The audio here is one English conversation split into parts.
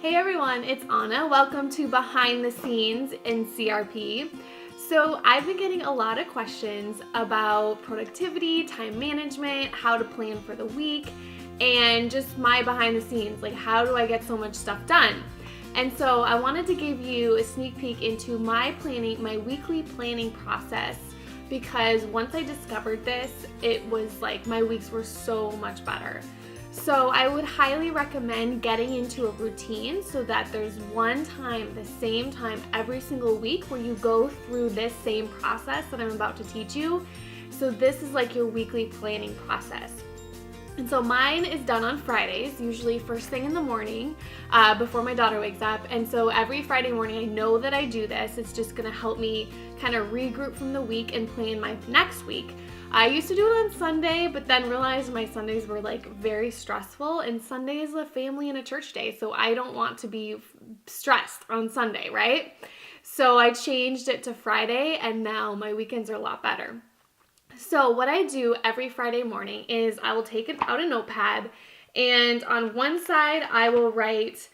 Hey everyone, it's Anna. Welcome to Behind the Scenes in CRP. So I've been getting a lot of questions about productivity, time management, how to plan for the week, and just my behind the scenes, like how do I get so much stuff done? And so I wanted to give you a sneak peek into my weekly planning process, because once I discovered this, it was like my weeks were so much better. So I would highly recommend getting into a routine so that there's one time, the same time every single week where you go through this same process that I'm about to teach you. So this is like your weekly planning process. And so mine is done on Fridays, usually first thing in the morning, before my daughter wakes up. And so every Friday morning, I know that I do this. It's just gonna help me kind of regroup from the week and plan my next week. I used to do it on Sunday, but then realized my Sundays were like very stressful, and Sunday is a family and a church day, so I don't want to be stressed on Sunday, right? So I changed it to Friday, and now my weekends are a lot better. So what I do every Friday morning is I will take out a notepad, and on one side I will write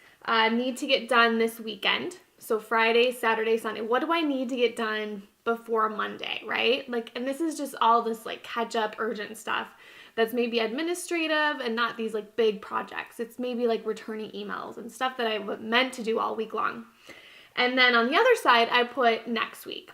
need to get done this weekend. So Friday, Saturday, Sunday. What do I need to get done before Monday, right? And this is just all this catch up urgent stuff that's maybe administrative and not these big projects. It's maybe returning emails and stuff that I meant to do all week long. And then on the other side, I put next week.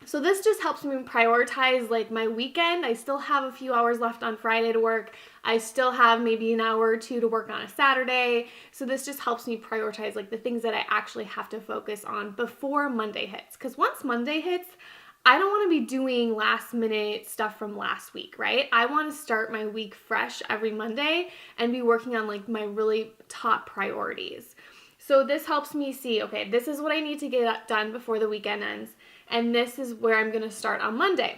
So this just helps me prioritize my weekend. I still have a few hours left on Friday to work. I still have maybe an hour or two to work on a Saturday. So this just helps me prioritize the things that I actually have to focus on before Monday hits. Because once Monday hits, I don't want to be doing last minute stuff from last week, right? I want to start my week fresh every Monday and be working on my really top priorities. So this helps me see, okay, this is what I need to get done before the weekend ends. And this is where I'm going to start on Monday.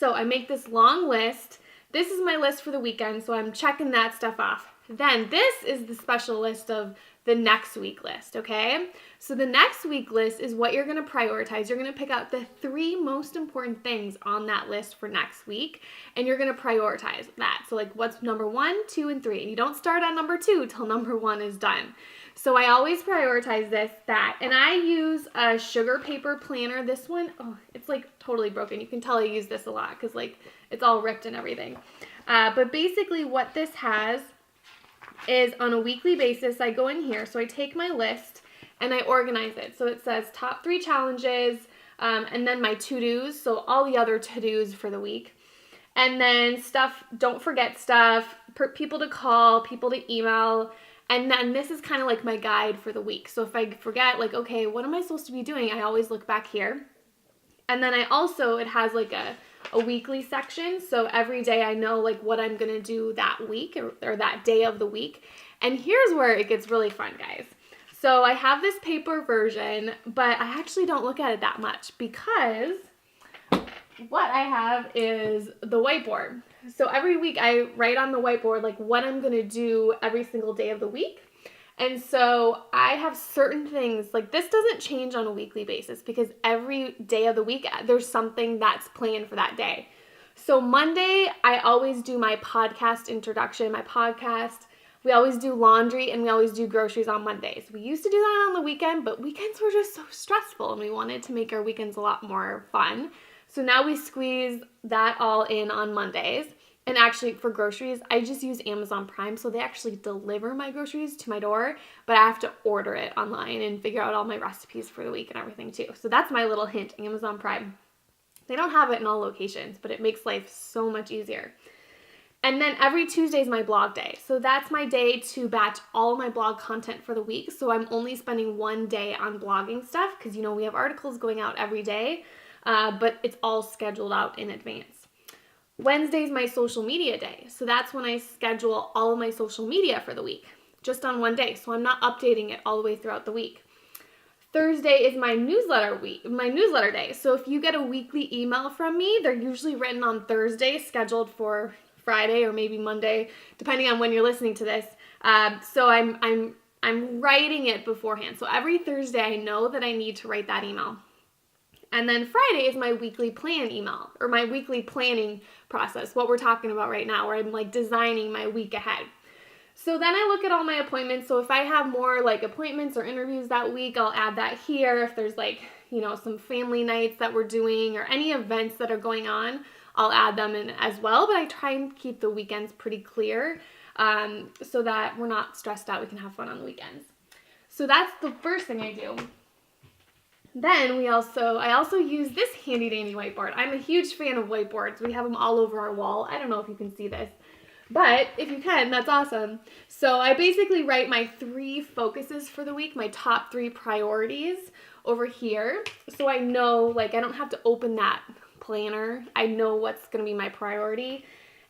So I make this long list. This is my list for the weekend, so I'm checking that stuff off. Then this is the special list of the next week list, okay? So the next week list is what you're going to prioritize. You're going to pick out the 3 most important things on that list for next week, and you're going to prioritize that. So what's number 1, 2, and 3. And you don't start on number 2 till number 1 is done. So I always prioritize that. And I use a sugar paper planner. This one, it's totally broken. You can tell I use this a lot because it's all ripped and everything. But basically what this has is on a weekly basis, I go in here. So I take my list and I organize it. So it says top 3 challenges, and then my to-dos. So all the other to-dos for the week. And then stuff, don't forget stuff, people to call, people to email. And then this is kind of my guide for the week. So if I forget, okay, what am I supposed to be doing? I always look back here. And then it has a weekly section. So every day I know what I'm going to do that week or that day of the week. And here's where it gets really fun, guys. So I have this paper version, but I actually don't look at it that much because what I have is the whiteboard. So every week I write on the whiteboard what I'm going to do every single day of the week. And so I have certain things, this doesn't change on a weekly basis because every day of the week there's something that's planned for that day. So Monday, I always do my podcast introduction, my podcast. We always do laundry and we always do groceries on Mondays. We used to do that on the weekend, but weekends were just so stressful and we wanted to make our weekends a lot more fun. So now we squeeze that all in on Mondays. And actually for groceries, I just use Amazon Prime. So they actually deliver my groceries to my door, but I have to order it online and figure out all my recipes for the week and everything too. So that's my little hint, Amazon Prime. They don't have it in all locations, but it makes life so much easier. And then every Tuesday is my blog day. So that's my day to batch all of my blog content for the week. So I'm only spending one day on blogging stuff because, we have articles going out every day. But it's all scheduled out in advance. Wednesday is my social media day. So that's when I schedule all of my social media for the week, just on one day. So I'm not updating it all the way throughout the week. Thursday is my newsletter day. So if you get a weekly email from me, they're usually written on Thursday, scheduled for Friday or maybe Monday, depending on when you're listening to this. So I'm writing it beforehand. So every Thursday I know that I need to write that email. And then Friday is my weekly plan email, or my weekly planning process, what we're talking about right now, where I'm designing my week ahead. So then I look at all my appointments. So if I have more like appointments or interviews that week, I'll add that here. If there's like, some family nights that we're doing or any events that are going on, I'll add them in as well. But I try and keep the weekends pretty clear so that we're not stressed out. We can have fun on the weekends. So that's the first thing I do. Then I also use this handy dandy whiteboard. I'm a huge fan of whiteboards. We have them all over our wall. I don't know if you can see this, but if you can, that's awesome. So I basically write my 3 focuses for the week, my top 3 priorities over here. So I know, I don't have to open that planner. I know what's going to be my priority.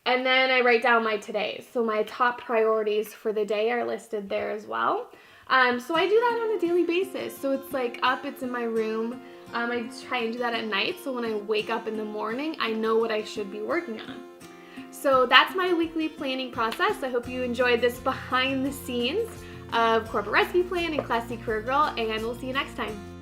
And then I write down my todays. So my top priorities for the day are listed there as well. So I do that on a daily basis. So it's it's in my room. I try and do that at night. So when I wake up in the morning, I know what I should be working on. So that's my weekly planning process. I hope you enjoyed this behind the scenes of Corporate Recipe Plan and Classy Career Girl, and we'll see you next time.